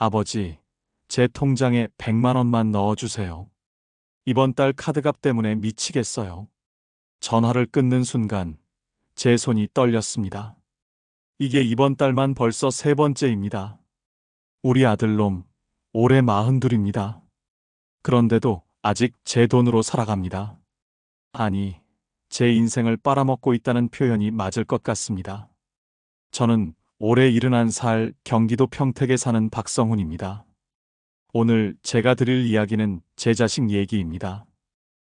아버지, 제 통장에 100만 원만 넣어주세요. 이번 달 카드값 때문에 미치겠어요. 전화를 끊는 순간 제 손이 떨렸습니다. 이게 이번 달만 벌써 세 번째입니다. 우리 아들놈, 올해 42입니다. 그런데도 아직 제 돈으로 살아갑니다. 아니, 제 인생을 빨아먹고 있다는 표현이 맞을 것 같습니다. 저는 올해 71살 경기도 평택에 사는 박성훈입니다. 오늘 제가 드릴 이야기는 제 자식 얘기입니다.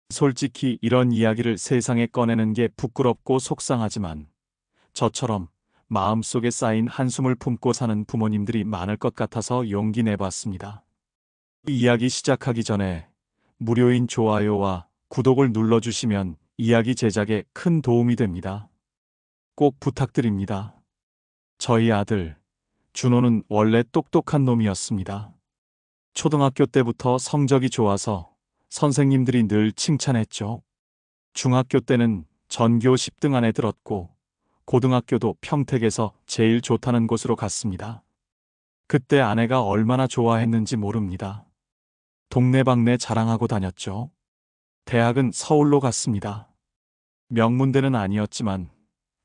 솔직히 이런 이야기를 세상에 꺼내는 게 부끄럽고 속상하지만 저처럼 마음속에 쌓인 한숨을 품고 사는 부모님들이 많을 것 같아서 용기 내봤습니다. 이 이야기 시작하기 전에 무료인 좋아요와 구독을 눌러주시면 이야기 제작에 큰 도움이 됩니다. 꼭 부탁드립니다. 저희 아들, 준호는 원래 똑똑한 놈이었습니다. 초등학교 때부터 성적이 좋아서 선생님들이 늘 칭찬했죠. 중학교 때는 전교 10등 안에 들었고, 고등학교도 평택에서 제일 좋다는 곳으로 갔습니다. 그때 아내가 얼마나 좋아했는지 모릅니다. 동네방네 자랑하고 다녔죠. 대학은 서울로 갔습니다. 명문대는 아니었지만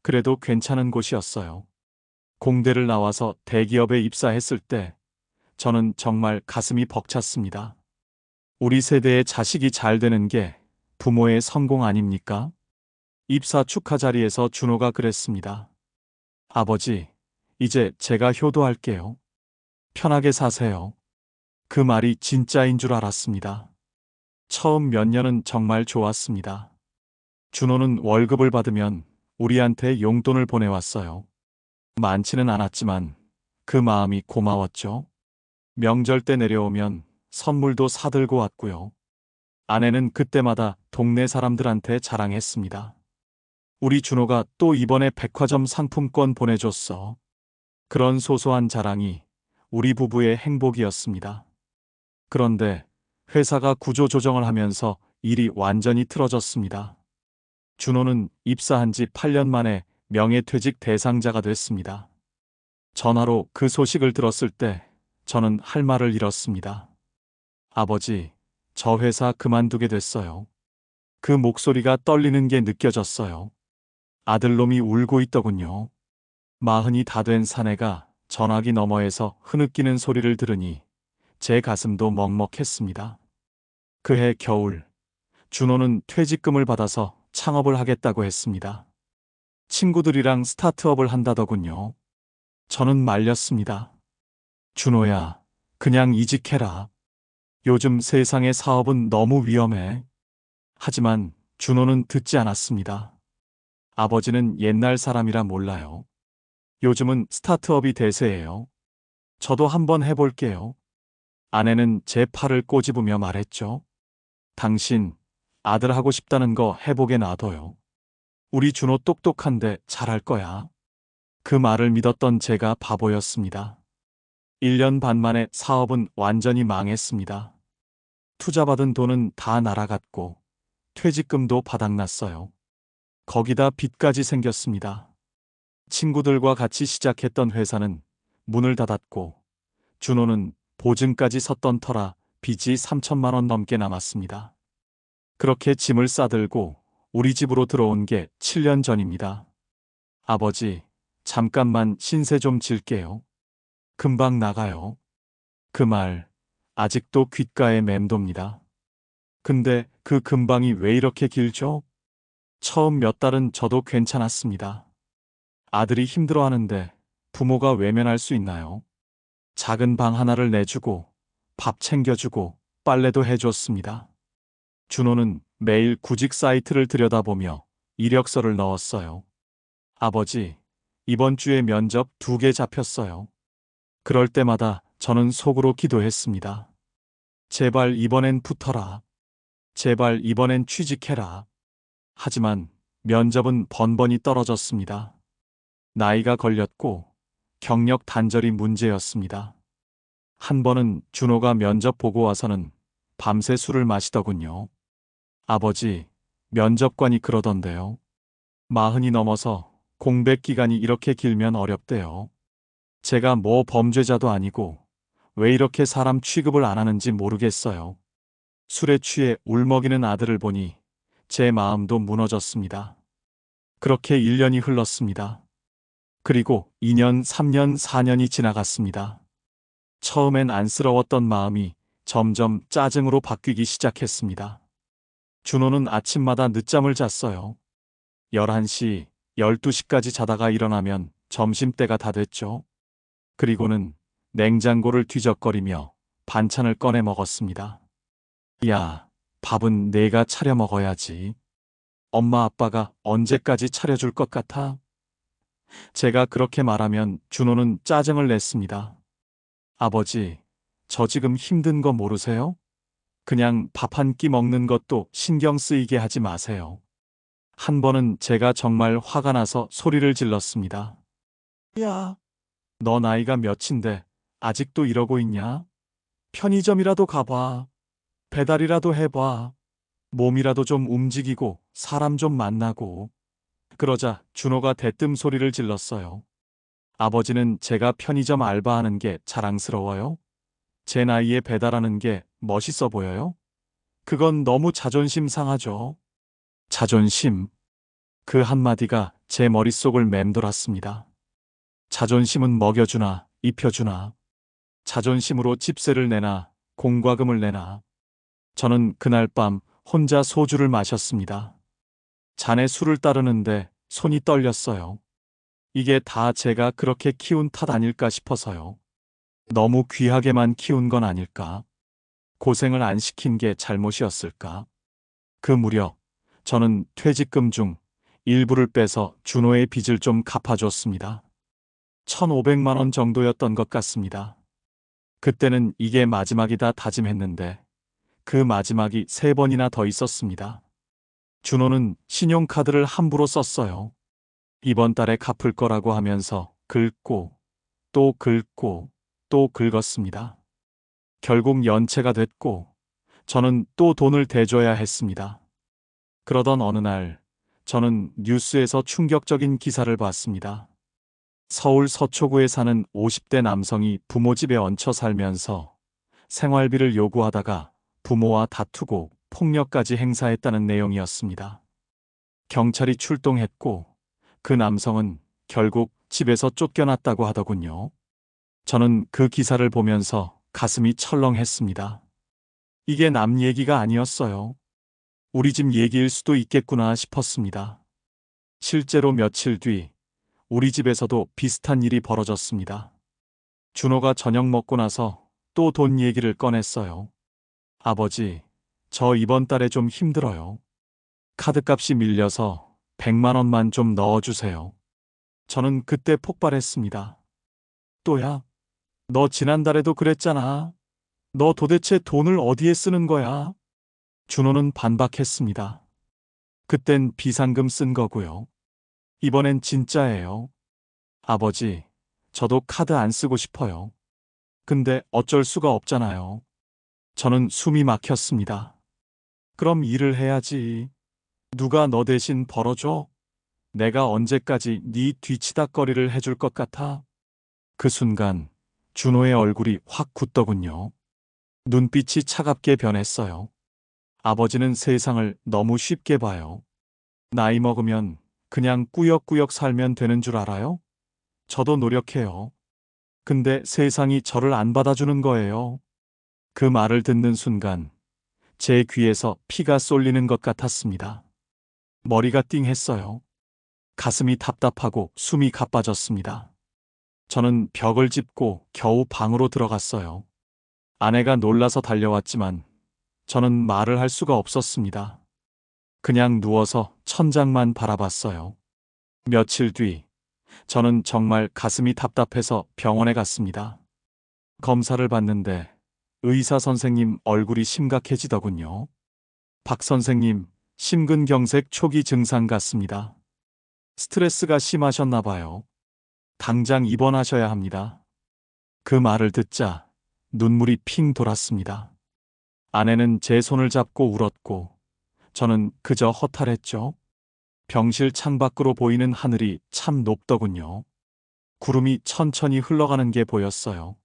그래도 괜찮은 곳이었어요. 공대를 나와서 대기업에 입사했을 때 저는 정말 가슴이 벅찼습니다. 우리 세대의 자식이 잘 되는 게 부모의 성공 아닙니까? 입사 축하 자리에서 준호가 그랬습니다. 아버지, 이제 제가 효도할게요. 편하게 사세요. 그 말이 진짜인 줄 알았습니다. 처음 몇 년은 정말 좋았습니다. 준호는 월급을 받으면 우리한테 용돈을 보내왔어요. 많지는 않았지만 그 마음이 고마웠죠. 명절 때 내려오면 선물도 사들고 왔고요. 아내는 그때마다 동네 사람들한테 자랑했습니다. 우리 준호가 또 이번에 백화점 상품권 보내줬어. 그런 소소한 자랑이 우리 부부의 행복이었습니다. 그런데 회사가 구조조정을 하면서 일이 완전히 틀어졌습니다. 준호는 입사한 지 8년 만에 명예퇴직 대상자가 됐습니다. 전화로 그 소식을 들었을 때 저는 할 말을 잃었습니다. 아버지, 저 회사 그만두게 됐어요. 그 목소리가 떨리는 게 느껴졌어요. 아들놈이 울고 있더군요. 40이 다 된 사내가 전화기 너머에서 흐느끼는 소리를 들으니 제 가슴도 먹먹했습니다. 그해 겨울, 준호는 퇴직금을 받아서 창업을 하겠다고 했습니다. 친구들이랑 스타트업을 한다더군요. 저는 말렸습니다. 준호야, 그냥 이직해라. 요즘 세상의 사업은 너무 위험해. 하지만 준호는 듣지 않았습니다. 아버지는 옛날 사람이라 몰라요. 요즘은 스타트업이 대세예요. 저도 한번 해볼게요. 아내는 제 팔을 꼬집으며 말했죠. 당신, 아들 하고 싶다는 거 해보게 놔둬요. 우리 준호 똑똑한데 잘할 거야. 그 말을 믿었던 제가 바보였습니다. 1년 반 만에 사업은 완전히 망했습니다. 투자받은 돈은 다 날아갔고 퇴직금도 바닥났어요. 거기다 빚까지 생겼습니다. 친구들과 같이 시작했던 회사는 문을 닫았고 준호는 보증까지 섰던 터라 빚이 3천만 원 넘게 남았습니다. 그렇게 짐을 싸들고 우리 집으로 들어온 게 7년 전입니다. 아버지, 잠깐만 신세 좀 질게요. 금방 나가요. 그 말 아직도 귓가에 맴돕니다. 근데 그 금방이 왜 이렇게 길죠? 처음 몇 달은 저도 괜찮았습니다. 아들이 힘들어하는데 부모가 외면할 수 있나요? 작은 방 하나를 내주고 밥 챙겨주고 빨래도 해줬습니다. 준호는 매일 구직 사이트를 들여다보며 이력서를 넣었어요. 아버지, 이번 주에 면접 2개 잡혔어요. 그럴 때마다 저는 속으로 기도했습니다. 제발 이번엔 붙어라. 제발 이번엔 취직해라. 하지만 면접은 번번이 떨어졌습니다. 나이가 걸렸고 경력 단절이 문제였습니다. 한 번은 준호가 면접 보고 와서는 밤새 술을 마시더군요. 아버지, 면접관이 그러던데요. 40이 넘어서 공백 기간이 이렇게 길면 어렵대요. 제가 뭐 범죄자도 아니고 왜 이렇게 사람 취급을 안 하는지 모르겠어요. 술에 취해 울먹이는 아들을 보니 제 마음도 무너졌습니다. 그렇게 1년이 흘렀습니다. 그리고 2년, 3년, 4년이 지나갔습니다. 처음엔 안쓰러웠던 마음이 점점 짜증으로 바뀌기 시작했습니다. 준호는 아침마다 늦잠을 잤어요. 11시, 12시까지 자다가 일어나면 점심때가 다 됐죠. 그리고는 냉장고를 뒤적거리며 반찬을 꺼내 먹었습니다. 야, 밥은 내가 차려 먹어야지. 엄마 아빠가 언제까지 차려줄 것 같아? 제가 그렇게 말하면 준호는 짜증을 냈습니다. 아버지, 저 지금 힘든 거 모르세요? 그냥 밥 한 끼 먹는 것도 신경 쓰이게 하지 마세요. 한 번은 제가 정말 화가 나서 소리를 질렀습니다. 야, 너 나이가 몇인데 아직도 이러고 있냐? 편의점이라도 가봐. 배달이라도 해봐. 몸이라도 좀 움직이고 사람 좀 만나고. 그러자 준호가 대뜸 소리를 질렀어요. 아버지는 제가 편의점 알바하는 게 자랑스러워요? 제 나이에 배달하는 게 멋있어 보여요? 그건 너무 자존심 상하죠. 자존심. 그 한마디가 제 머릿속을 맴돌았습니다. 자존심은 먹여주나, 입혀주나. 자존심으로 집세를 내나, 공과금을 내나. 저는 그날 밤 혼자 소주를 마셨습니다. 잔에 술을 따르는데 손이 떨렸어요. 이게 다 제가 그렇게 키운 탓 아닐까 싶어서요. 너무 귀하게만 키운 건 아닐까? 고생을 안 시킨 게 잘못이었을까? 그 무렵 저는 퇴직금 중 일부를 빼서 준호의 빚을 좀 갚아줬습니다. 1,500만 원 정도였던 것 같습니다. 그때는 이게 마지막이다 다짐했는데 그 마지막이 3번이나 더 있었습니다. 준호는 신용카드를 함부로 썼어요. 이번 달에 갚을 거라고 하면서 긁고 또 긁고 또 긁었습니다. 결국 연체가 됐고 저는 또 돈을 대줘야 했습니다. 그러던 어느 날 저는 뉴스에서 충격적인 기사를 봤습니다. 서울 서초구에 사는 50대 남성이 부모 집에 얹혀 살면서 생활비를 요구하다가 부모와 다투고 폭력까지 행사했다는 내용이었습니다. 경찰이 출동했고 그 남성은 결국 집에서 쫓겨났다고 하더군요. 저는 그 기사를 보면서 가슴이 철렁했습니다. 이게 남 얘기가 아니었어요. 우리 집 얘기일 수도 있겠구나 싶었습니다. 실제로 며칠 뒤 우리 집에서도 비슷한 일이 벌어졌습니다. 준호가 저녁 먹고 나서 또 돈 얘기를 꺼냈어요. 아버지, 저 이번 달에 좀 힘들어요. 카드값이 밀려서 100만 원만 좀 넣어주세요. 저는 그때 폭발했습니다. 또야? 너 지난달에도 그랬잖아. 너 도대체 돈을 어디에 쓰는 거야? 준호는 반박했습니다. 그땐 비상금 쓴 거고요. 이번엔 진짜예요. 아버지, 저도 카드 안 쓰고 싶어요. 근데 어쩔 수가 없잖아요. 저는 숨이 막혔습니다. 그럼 일을 해야지. 누가 너 대신 벌어줘? 내가 언제까지 네 뒤치다꺼리를 해줄 것 같아? 그 순간 준호의 얼굴이 확 굳더군요. 눈빛이 차갑게 변했어요. 아버지는 세상을 너무 쉽게 봐요. 나이 먹으면 그냥 꾸역꾸역 살면 되는 줄 알아요? 저도 노력해요. 근데 세상이 저를 안 받아주는 거예요. 그 말을 듣는 순간 제 귀에서 피가 쏠리는 것 같았습니다. 머리가 띵했어요. 가슴이 답답하고 숨이 가빠졌습니다. 저는 벽을 짚고 겨우 방으로 들어갔어요. 아내가 놀라서 달려왔지만 저는 말을 할 수가 없었습니다. 그냥 누워서 천장만 바라봤어요. 며칠 뒤 저는 정말 가슴이 답답해서 병원에 갔습니다. 검사를 받는데 의사 선생님 얼굴이 심각해지더군요. 박 선생님, 심근경색 초기 증상 같습니다. 스트레스가 심하셨나 봐요. 당장 입원하셔야 합니다. 그 말을 듣자 눈물이 핑 돌았습니다. 아내는 제 손을 잡고 울었고 저는 그저 허탈했죠. 병실 창밖으로 보이는 하늘이 참 높더군요. 구름이 천천히 흘러가는 게 보였어요.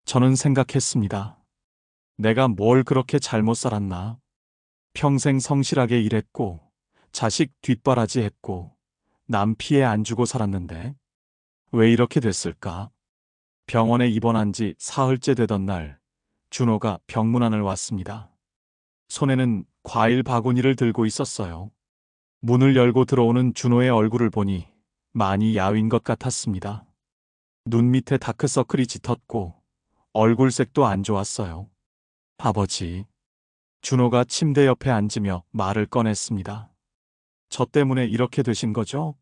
저는 생각했습니다. 내가 뭘 그렇게 잘못 살았나? 평생 성실하게 일했고, 자식 뒷바라지 했고, 남 피해 안 주고 살았는데, 왜 이렇게 됐을까? 병원에 입원한 지 사흘째 되던 날, 준호가 병문안을 왔습니다. 손에는 과일 바구니를 들고 있었어요. 문을 열고 들어오는 준호의 얼굴을 보니 많이 야윈 것 같았습니다. 눈 밑에 다크서클이 짙었고 얼굴색도 안 좋았어요. 아버지. 준호가 침대 옆에 앉으며 말을 꺼냈습니다. 저 때문에 이렇게 되신 거죠?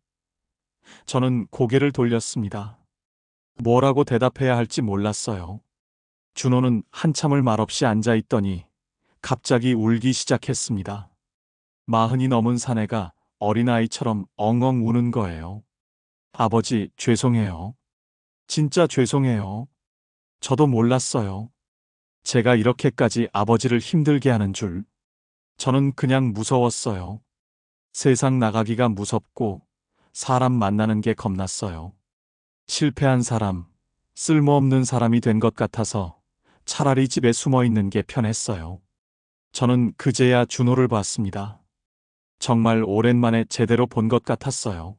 저는 고개를 돌렸습니다. 뭐라고 대답해야 할지 몰랐어요. 준호는 한참을 말없이 앉아 있더니 갑자기 울기 시작했습니다. 40이 넘은 사내가 어린아이처럼 엉엉 우는 거예요. 아버지, 죄송해요. 진짜 죄송해요. 저도 몰랐어요. 제가 이렇게까지 아버지를 힘들게 하는 줄. 저는 그냥 무서웠어요. 세상 나가기가 무섭고 사람 만나는 게 겁났어요. 실패한 사람, 쓸모없는 사람이 된 것 같아서 차라리 집에 숨어 있는 게 편했어요. 저는 그제야 준호를 봤습니다. 정말 오랜만에 제대로 본 것 같았어요.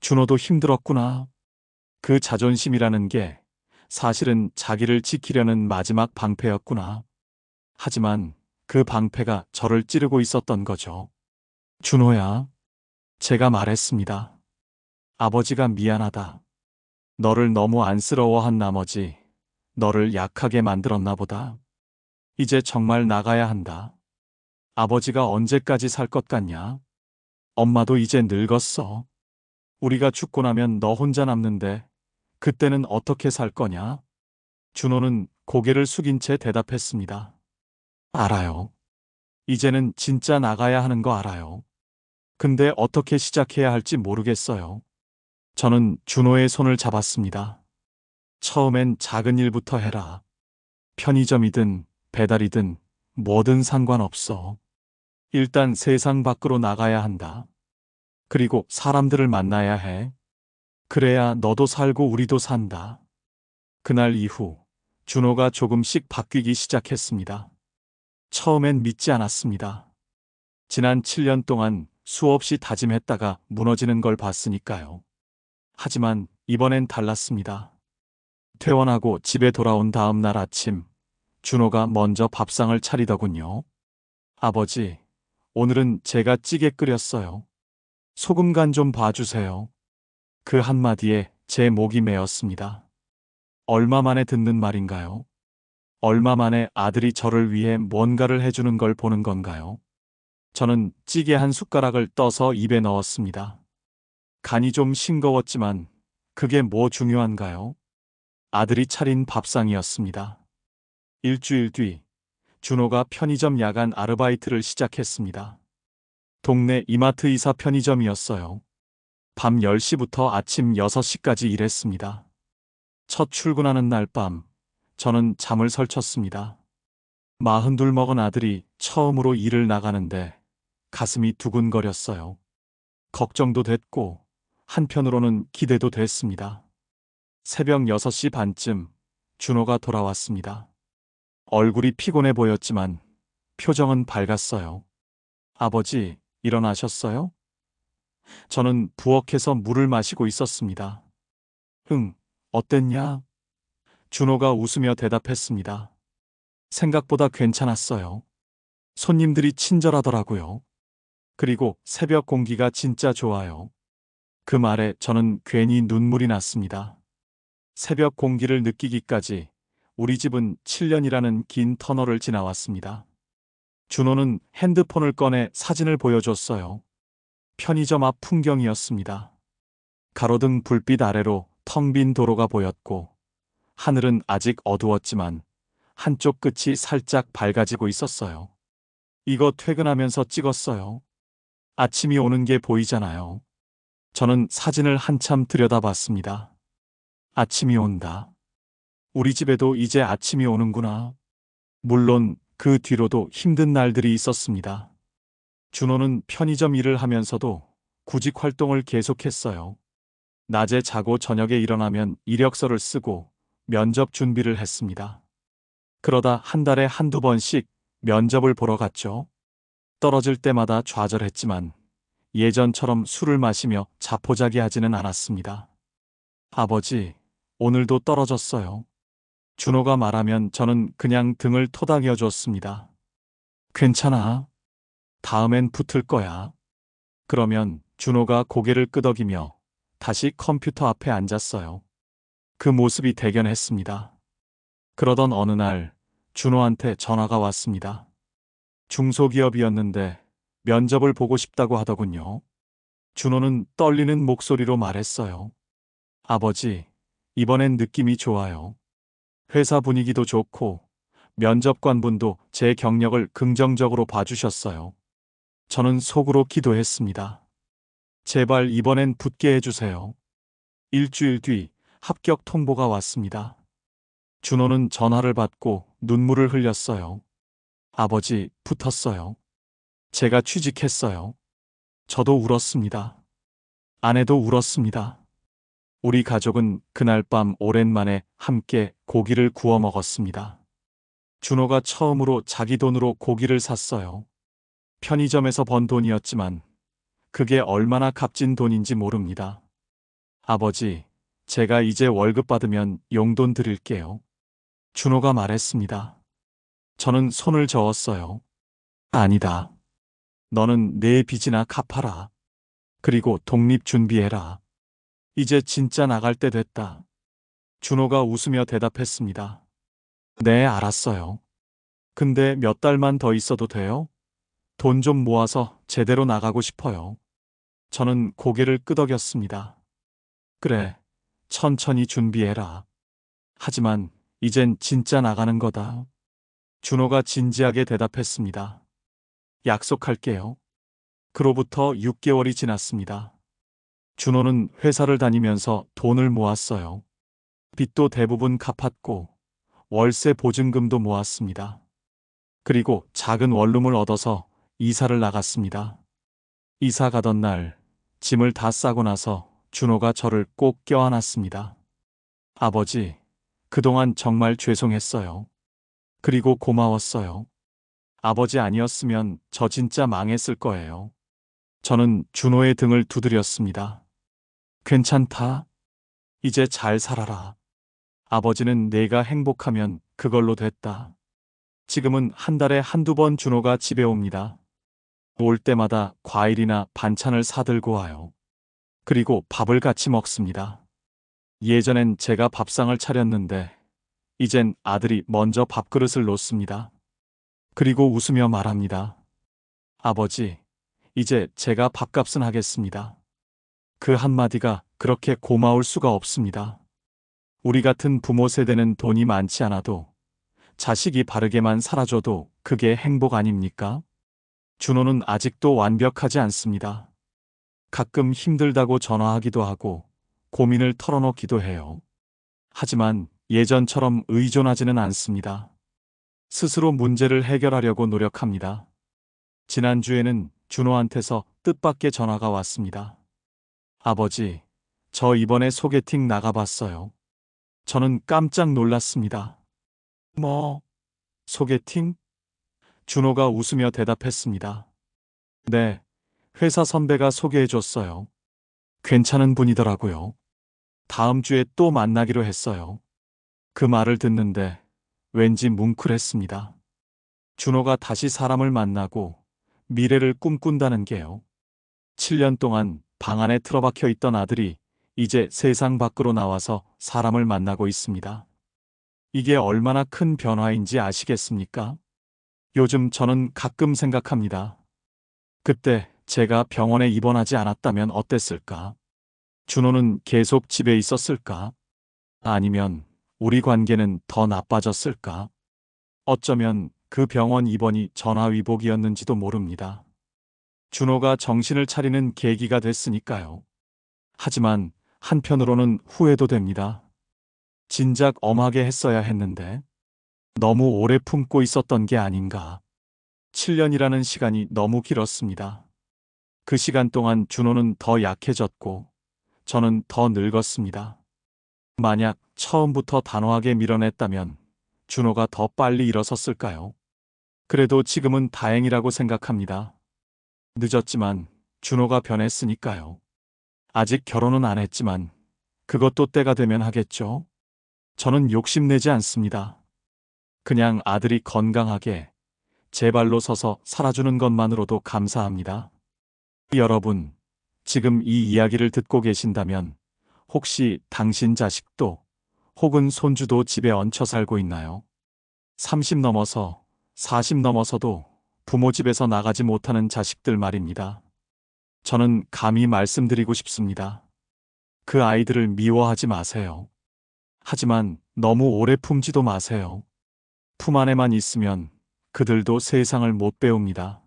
준호도 힘들었구나. 그 자존심이라는 게 사실은 자기를 지키려는 마지막 방패였구나. 하지만 그 방패가 저를 찌르고 있었던 거죠. 준호야, 제가 말했습니다. 아버지가 미안하다. 너를 너무 안쓰러워한 나머지 너를 약하게 만들었나 보다. 이제 정말 나가야 한다. 아버지가 언제까지 살 것 같냐? 엄마도 이제 늙었어. 우리가 죽고 나면 너 혼자 남는데 그때는 어떻게 살 거냐? 준호는 고개를 숙인 채 대답했습니다. 알아요. 이제는 진짜 나가야 하는 거 알아요. 근데 어떻게 시작해야 할지 모르겠어요. 저는 준호의 손을 잡았습니다. 처음엔 작은 일부터 해라. 편의점이든 배달이든 뭐든 상관없어. 일단 세상 밖으로 나가야 한다. 그리고 사람들을 만나야 해. 그래야 너도 살고 우리도 산다. 그날 이후 준호가 조금씩 바뀌기 시작했습니다. 처음엔 믿지 않았습니다. 지난 7년 동안 수없이 다짐했다가 무너지는 걸 봤으니까요. 하지만 이번엔 달랐습니다. 퇴원하고 집에 돌아온 다음 날 아침, 준호가 먼저 밥상을 차리더군요. 아버지, 오늘은 제가 찌개 끓였어요. 소금 간 좀 봐주세요. 그 한마디에 제 목이 메었습니다. 얼마 만에 듣는 말인가요? 얼마 만에 아들이 저를 위해 뭔가를 해주는 걸 보는 건가요? 저는 찌개 한 숟가락을 떠서 입에 넣었습니다. 간이 좀 싱거웠지만 그게 뭐 중요한가요? 아들이 차린 밥상이었습니다. 일주일 뒤, 준호가 편의점 야간 아르바이트를 시작했습니다. 동네 이마트이사 편의점이었어요. 밤 10시부터 아침 6시까지 일했습니다. 첫 출근하는 날 밤, 저는 잠을 설쳤습니다. 42 먹은 아들이 처음으로 일을 나가는데 가슴이 두근거렸어요. 걱정도 됐고 한편으로는 기대도 됐습니다. 새벽 6시 반쯤 준호가 돌아왔습니다. 얼굴이 피곤해 보였지만 표정은 밝았어요. 아버지, 일어나셨어요? 저는 부엌에서 물을 마시고 있었습니다. 응, 어땠냐? 준호가 웃으며 대답했습니다. 생각보다 괜찮았어요. 손님들이 친절하더라고요. 그리고 새벽 공기가 진짜 좋아요. 그 말에 저는 괜히 눈물이 났습니다. 새벽 공기를 느끼기까지 우리 집은 7년이라는 긴 터널을 지나왔습니다. 준호는 핸드폰을 꺼내 사진을 보여줬어요. 편의점 앞 풍경이었습니다. 가로등 불빛 아래로 텅 빈 도로가 보였고 하늘은 아직 어두웠지만 한쪽 끝이 살짝 밝아지고 있었어요. 이거 퇴근하면서 찍었어요. 아침이 오는 게 보이잖아요. 저는 사진을 한참 들여다봤습니다. 아침이 온다. 우리 집에도 이제 아침이 오는구나. 물론 그 뒤로도 힘든 날들이 있었습니다. 준호는 편의점 일을 하면서도 구직 활동을 계속했어요. 낮에 자고 저녁에 일어나면 이력서를 쓰고 면접 준비를 했습니다. 그러다 한 달에 한두 번씩 면접을 보러 갔죠. 떨어질 때마다 좌절했지만 예전처럼 술을 마시며 자포자기하지는 않았습니다. 아버지, 오늘도 떨어졌어요. 준호가 말하면 저는 그냥 등을 토닥여 줬습니다. 괜찮아. 다음엔 붙을 거야. 그러면 준호가 고개를 끄덕이며 다시 컴퓨터 앞에 앉았어요. 그 모습이 대견했습니다. 그러던 어느 날 준호한테 전화가 왔습니다. 중소기업이었는데 면접을 보고 싶다고 하더군요. 준호는 떨리는 목소리로 말했어요. 아버지, 이번엔 느낌이 좋아요. 회사 분위기도 좋고 면접관분도 제 경력을 긍정적으로 봐주셨어요. 저는 속으로 기도했습니다. 제발 이번엔 붙게 해주세요. 일주일 뒤 합격 통보가 왔습니다. 준호는 전화를 받고 눈물을 흘렸어요. 아버지, 붙었어요. 제가 취직했어요. 저도 울었습니다. 아내도 울었습니다. 우리 가족은 그날 밤 오랜만에 함께 고기를 구워 먹었습니다. 준호가 처음으로 자기 돈으로 고기를 샀어요. 편의점에서 번 돈이었지만 그게 얼마나 값진 돈인지 모릅니다. 아버지, 제가 이제 월급 받으면 용돈 드릴게요. 준호가 말했습니다. 저는 손을 저었어요. 아니다. 너는 내 빚이나 갚아라. 그리고 독립 준비해라. 이제 진짜 나갈 때 됐다. 준호가 웃으며 대답했습니다. 네, 알았어요. 근데 몇 달만 더 있어도 돼요? 돈 좀 모아서 제대로 나가고 싶어요. 저는 고개를 끄덕였습니다. 그래, 천천히 준비해라. 하지만 이젠 진짜 나가는 거다. 준호가 진지하게 대답했습니다. 약속할게요. 그로부터 6개월이 지났습니다. 준호는 회사를 다니면서 돈을 모았어요. 빚도 대부분 갚았고 월세 보증금도 모았습니다. 그리고 작은 원룸을 얻어서 이사를 나갔습니다. 이사 가던 날 짐을 다 싸고 나서 준호가 저를 꼭 껴안았습니다. 아버지, 그동안 정말 죄송했어요. 그리고 고마웠어요. 아버지 아니었으면 저 진짜 망했을 거예요. 저는 준호의 등을 두드렸습니다. 괜찮다. 이제 잘 살아라. 아버지는 내가 행복하면 그걸로 됐다. 지금은 한 달에 한두 번 준호가 집에 옵니다. 올 때마다 과일이나 반찬을 사들고 와요. 그리고 밥을 같이 먹습니다. 예전엔 제가 밥상을 차렸는데 이젠 아들이 먼저 밥그릇을 놓습니다. 그리고 웃으며 말합니다. 아버지, 이제 제가 밥값은 하겠습니다. 그 한마디가 그렇게 고마울 수가 없습니다. 우리 같은 부모 세대는 돈이 많지 않아도 자식이 바르게만 살아줘도 그게 행복 아닙니까? 준호는 아직도 완벽하지 않습니다. 가끔 힘들다고 전화하기도 하고 고민을 털어놓기도 해요. 하지만 예전처럼 의존하지는 않습니다. 스스로 문제를 해결하려고 노력합니다. 지난주에는 준호한테서 뜻밖의 전화가 왔습니다. 아버지, 저 이번에 소개팅 나가봤어요. 저는 깜짝 놀랐습니다. 뭐, 소개팅? 준호가 웃으며 대답했습니다. 네, 회사 선배가 소개해줬어요. 괜찮은 분이더라고요. 다음 주에 또 만나기로 했어요. 그 말을 듣는데 왠지 뭉클했습니다. 준호가 다시 사람을 만나고 미래를 꿈꾼다는 게요. 7년 동안 방 안에 틀어박혀 있던 아들이 이제 세상 밖으로 나와서 사람을 만나고 있습니다. 이게 얼마나 큰 변화인지 아시겠습니까? 요즘 저는 가끔 생각합니다. 그때 제가 병원에 입원하지 않았다면 어땠을까? 준호는 계속 집에 있었을까? 아니면 우리 관계는 더 나빠졌을까? 어쩌면 그 병원 입원이 전화위복이었는지도 모릅니다. 준호가 정신을 차리는 계기가 됐으니까요. 하지만 한편으로는 후회도 됩니다. 진작 엄하게 했어야 했는데 너무 오래 품고 있었던 게 아닌가. 7년이라는 시간이 너무 길었습니다. 그 시간 동안 준호는 더 약해졌고 저는 더 늙었습니다. 만약 처음부터 단호하게 밀어냈다면 준호가 더 빨리 일어섰을까요? 그래도 지금은 다행이라고 생각합니다. 늦었지만 준호가 변했으니까요. 아직 결혼은 안 했지만 그것도 때가 되면 하겠죠. 저는 욕심내지 않습니다. 그냥 아들이 건강하게 제 발로 서서 살아주는 것만으로도 감사합니다. 여러분, 지금 이 이야기를 듣고 계신다면 혹시 당신 자식도 혹은 손주도 집에 얹혀 살고 있나요? 30 넘어서 40 넘어서도 부모 집에서 나가지 못하는 자식들 말입니다. 저는 감히 말씀드리고 싶습니다. 그 아이들을 미워하지 마세요. 하지만 너무 오래 품지도 마세요. 품 안에만 있으면 그들도 세상을 못 배웁니다.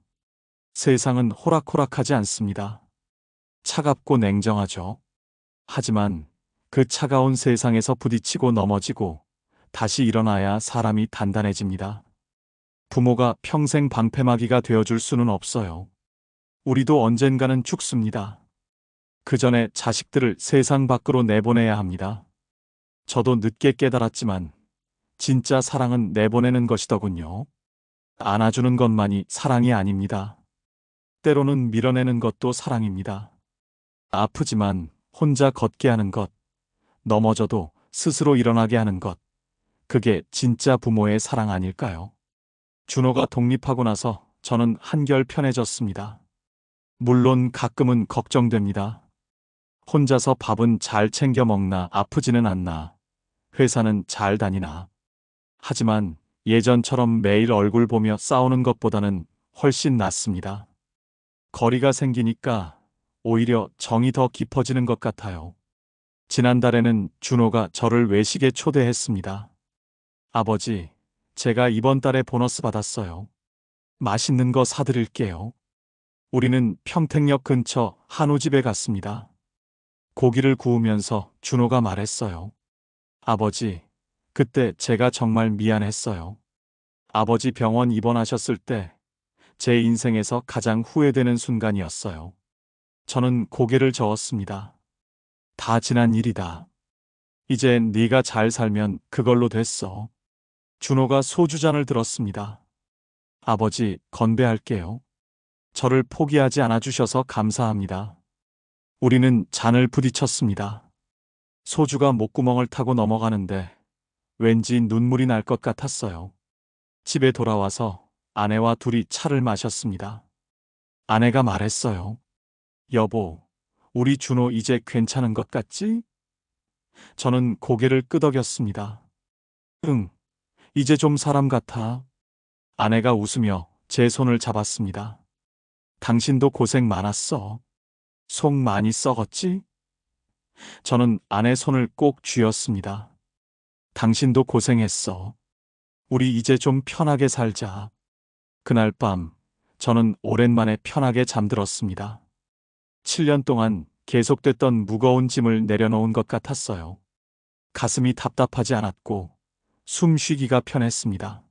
세상은 호락호락하지 않습니다. 차갑고 냉정하죠. 하지만 그 차가운 세상에서 부딪히고 넘어지고 다시 일어나야 사람이 단단해집니다. 부모가 평생 방패막이가 되어줄 수는 없어요. 우리도 언젠가는 죽습니다. 그 전에 자식들을 세상 밖으로 내보내야 합니다. 저도 늦게 깨달았지만 진짜 사랑은 내보내는 것이더군요. 안아주는 것만이 사랑이 아닙니다. 때로는 밀어내는 것도 사랑입니다. 아프지만 혼자 걷게 하는 것, 넘어져도 스스로 일어나게 하는 것, 그게 진짜 부모의 사랑 아닐까요? 준호가 독립하고 나서 저는 한결 편해졌습니다. 물론 가끔은 걱정됩니다. 혼자서 밥은 잘 챙겨 먹나, 아프지는 않나, 회사는 잘 다니나. 하지만 예전처럼 매일 얼굴 보며 싸우는 것보다는 훨씬 낫습니다. 거리가 생기니까 오히려 정이 더 깊어지는 것 같아요. 지난달에는 준호가 저를 외식에 초대했습니다. 아버지, 제가 이번 달에 보너스 받았어요. 맛있는 거 사드릴게요. 우리는 평택역 근처 한우집에 갔습니다. 고기를 구우면서 준호가 말했어요. 아버지, 그때 제가 정말 미안했어요. 아버지 병원 입원하셨을 때 제 인생에서 가장 후회되는 순간이었어요. 저는 고개를 저었습니다. 다 지난 일이다. 이제 네가 잘 살면 그걸로 됐어. 준호가 소주잔을 들었습니다. 아버지, 건배할게요. 저를 포기하지 않아주셔서 감사합니다. 우리는 잔을 부딪혔습니다. 소주가 목구멍을 타고 넘어가는데 왠지 눈물이 날 것 같았어요. 집에 돌아와서 아내와 둘이 차를 마셨습니다. 아내가 말했어요. 여보, 우리 준호 이제 괜찮은 것 같지? 저는 고개를 끄덕였습니다. 응, 이제 좀 사람 같아. 아내가 웃으며 제 손을 잡았습니다. 당신도 고생 많았어. 속 많이 썩었지? 저는 아내 손을 꼭 쥐었습니다. 당신도 고생했어. 우리 이제 좀 편하게 살자. 그날 밤, 저는 오랜만에 편하게 잠들었습니다. 7년 동안 계속됐던 무거운 짐을 내려놓은 것 같았어요. 가슴이 답답하지 않았고, 숨 쉬기가 편했습니다.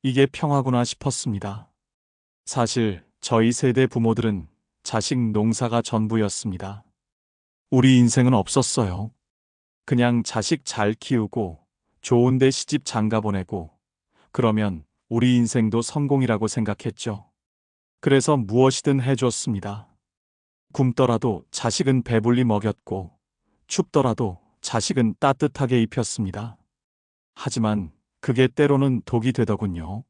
이게 평화구나 싶었습니다. 사실, 저희 세대 부모들은 자식 농사가 전부였습니다. 우리 인생은 없었어요. 그냥 자식 잘 키우고, 좋은데 시집 장가 보내고, 그러면 우리 인생도 성공이라고 생각했죠. 그래서 무엇이든 해줬습니다. 굶더라도 자식은 배불리 먹였고, 춥더라도 자식은 따뜻하게 입혔습니다. 하지만 그게 때로는 독이 되더군요.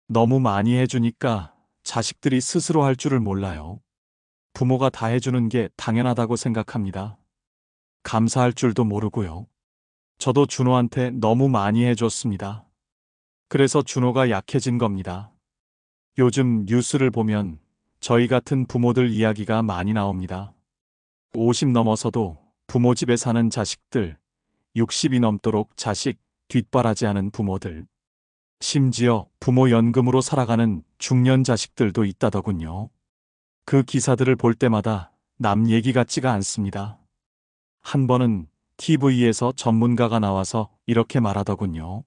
너무 많이 해주니까 자식들이 스스로 할 줄을 몰라요. 부모가 다 해주는 게 당연하다고 생각합니다. 감사할 줄도 모르고요. 저도 준호한테 너무 많이 해줬습니다. 그래서 준호가 약해진 겁니다. 요즘 뉴스를 보면 저희 같은 부모들 이야기가 많이 나옵니다. 50 넘어서도 부모 집에 사는 자식들, 60이 넘도록 자식 뒷바라지하는 부모들, 심지어 부모 연금으로 살아가는 중년 자식들도 있다더군요. 그 기사들을 볼 때마다 남 얘기 같지가 않습니다. 한 번은 TV에서 전문가가 나와서 이렇게 말하더군요.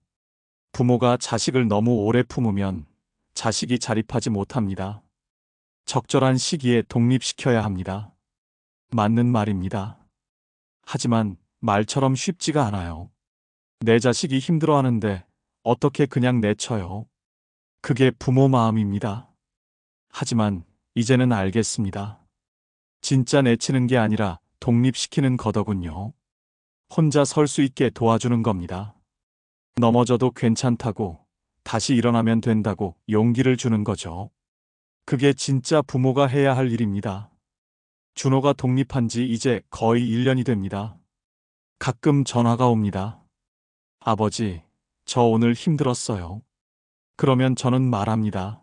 부모가 자식을 너무 오래 품으면 자식이 자립하지 못합니다. 적절한 시기에 독립시켜야 합니다. 맞는 말입니다. 하지만 말처럼 쉽지가 않아요. 내 자식이 힘들어하는데 어떻게 그냥 내쳐요? 그게 부모 마음입니다. 하지만 이제는 알겠습니다. 진짜 내치는 게 아니라 독립시키는 거더군요. 혼자 설 수 있게 도와주는 겁니다. 넘어져도 괜찮다고, 다시 일어나면 된다고 용기를 주는 거죠. 그게 진짜 부모가 해야 할 일입니다. 준호가 독립한 지 이제 거의 1년이 됩니다. 가끔 전화가 옵니다. 아버지, 저 오늘 힘들었어요. 그러면 저는 말합니다.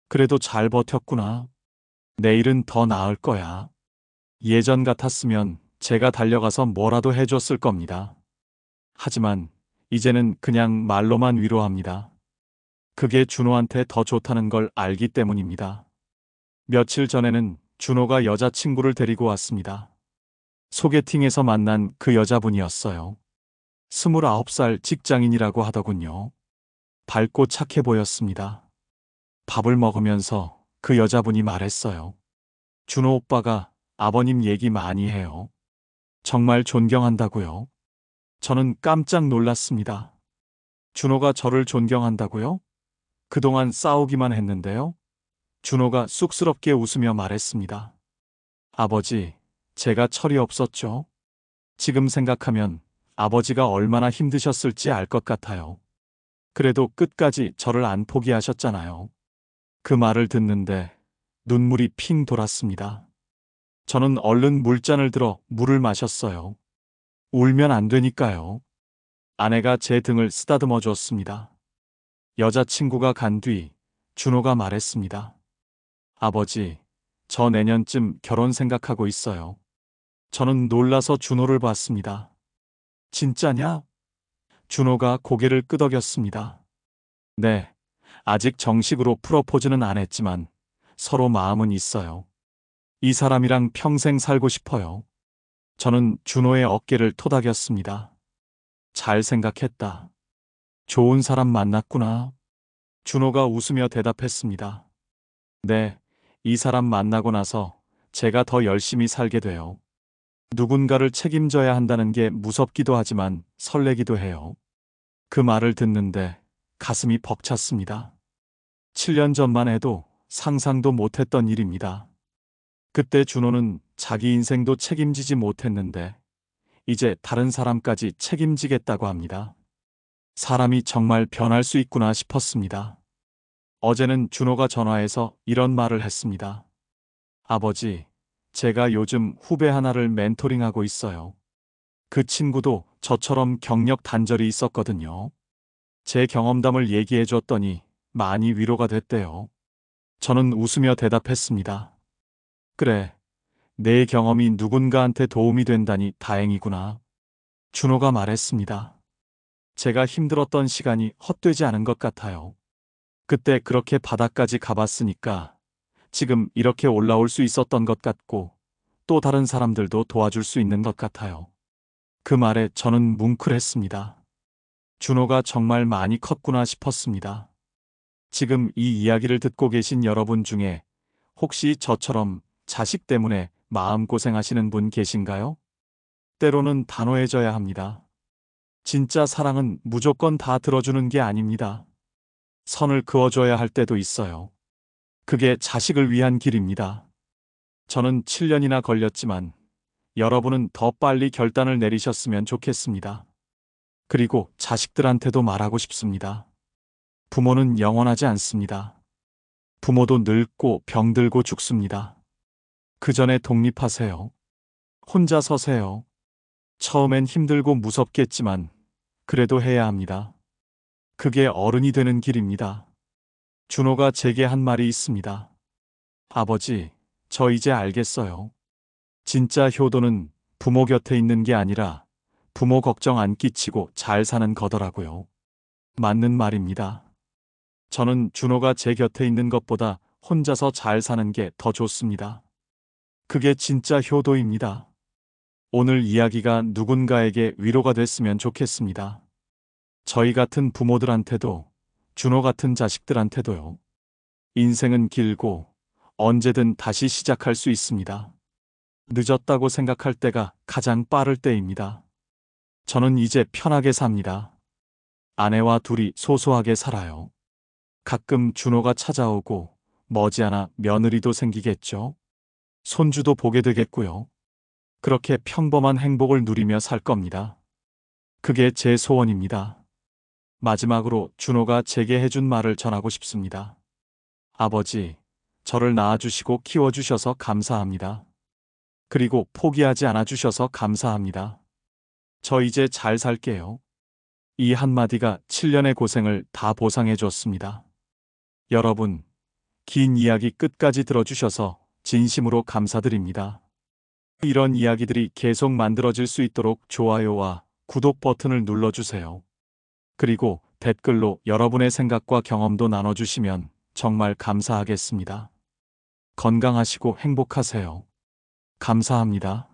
그래도 잘 버텼구나. 내일은 더 나을 거야. 예전 같았으면 제가 달려가서 뭐라도 해줬을 겁니다. 하지만 이제는 그냥 말로만 위로합니다. 그게 준호한테 더 좋다는 걸 알기 때문입니다. 며칠 전에는 준호가 여자친구를 데리고 왔습니다. 소개팅에서 만난 그 여자분이었어요. 29살 직장인이라고 하더군요. 밝고 착해 보였습니다. 밥을 먹으면서 그 여자분이 말했어요. 준호 오빠가 아버님 얘기 많이 해요. 정말 존경한다고요. 저는 깜짝 놀랐습니다. 준호가 저를 존경한다고요? 그동안 싸우기만 했는데요. 준호가 쑥스럽게 웃으며 말했습니다. 아버지, 제가 철이 없었죠. 지금 생각하면 아버지가 얼마나 힘드셨을지 알 것 같아요. 그래도 끝까지 저를 안 포기하셨잖아요. 그 말을 듣는데 눈물이 핑 돌았습니다. 저는 얼른 물잔을 들어 물을 마셨어요. 울면 안 되니까요. 아내가 제 등을 쓰다듬어 줬습니다. 여자친구가 간 뒤 준호가 말했습니다. 아버지, 저 내년쯤 결혼 생각하고 있어요. 저는 놀라서 준호를 봤습니다. 진짜냐? 준호가 고개를 끄덕였습니다. 네, 아직 정식으로 프로포즈는 안 했지만 서로 마음은 있어요. 이 사람이랑 평생 살고 싶어요. 저는 준호의 어깨를 토닥였습니다. 잘 생각했다. 좋은 사람 만났구나. 준호가 웃으며 대답했습니다. 네, 이 사람 만나고 나서 제가 더 열심히 살게 돼요. 누군가를 책임져야 한다는 게 무섭기도 하지만 설레기도 해요. 그 말을 듣는데 가슴이 벅찼습니다. 7년 전만 해도 상상도 못했던 일입니다. 그때 준호는 자기 인생도 책임지지 못했는데 이제 다른 사람까지 책임지겠다고 합니다. 사람이 정말 변할 수 있구나 싶었습니다. 어제는 준호가 전화해서 이런 말을 했습니다. 아버지, 제가 요즘 후배 하나를 멘토링하고 있어요. 그 친구도 저처럼 경력 단절이 있었거든요. 제 경험담을 얘기해 줬더니 많이 위로가 됐대요. 저는 웃으며 대답했습니다. 그래, 내 경험이 누군가한테 도움이 된다니 다행이구나. 준호가 말했습니다. 제가 힘들었던 시간이 헛되지 않은 것 같아요. 그때 그렇게 바닥까지 가봤으니까 지금 이렇게 올라올 수 있었던 것 같고 또 다른 사람들도 도와줄 수 있는 것 같아요. 그 말에 저는 뭉클했습니다. 준호가 정말 많이 컸구나 싶었습니다. 지금 이 이야기를 듣고 계신 여러분 중에 혹시 저처럼 자식 때문에 마음고생하시는 분 계신가요? 때로는 단호해져야 합니다. 진짜 사랑은 무조건 다 들어주는 게 아닙니다. 선을 그어줘야 할 때도 있어요. 그게 자식을 위한 길입니다. 저는 7년이나 걸렸지만 여러분은 더 빨리 결단을 내리셨으면 좋겠습니다. 그리고 자식들한테도 말하고 싶습니다. 부모는 영원하지 않습니다. 부모도 늙고 병들고 죽습니다. 그 전에 독립하세요. 혼자 서세요. 처음엔 힘들고 무섭겠지만 그래도 해야 합니다. 그게 어른이 되는 길입니다. 준호가 제게 한 말이 있습니다. 아버지, 저 이제 알겠어요. 진짜 효도는 부모 곁에 있는 게 아니라 부모 걱정 안 끼치고 잘 사는 거더라고요. 맞는 말입니다. 저는 준호가 제 곁에 있는 것보다 혼자서 잘 사는 게 더 좋습니다. 그게 진짜 효도입니다. 오늘 이야기가 누군가에게 위로가 됐으면 좋겠습니다. 저희 같은 부모들한테도, 준호 같은 자식들한테도요. 인생은 길고 언제든 다시 시작할 수 있습니다. 늦었다고 생각할 때가 가장 빠를 때입니다. 저는 이제 편하게 삽니다. 아내와 둘이 소소하게 살아요. 가끔 준호가 찾아오고 머지않아 며느리도 생기겠죠. 손주도 보게 되겠고요. 그렇게 평범한 행복을 누리며 살 겁니다. 그게 제 소원입니다. 마지막으로 준호가 제게 해준 말을 전하고 싶습니다. 아버지, 저를 낳아주시고 키워주셔서 감사합니다. 그리고 포기하지 않아주셔서 감사합니다. 저 이제 잘 살게요. 이 한마디가 7년의 고생을 다 보상해 줬습니다. 여러분, 긴 이야기 끝까지 들어주셔서 진심으로 감사드립니다. 이런 이야기들이 계속 만들어질 수 있도록 좋아요와 구독 버튼을 눌러주세요. 그리고 댓글로 여러분의 생각과 경험도 나눠주시면 정말 감사하겠습니다. 건강하시고 행복하세요. 감사합니다.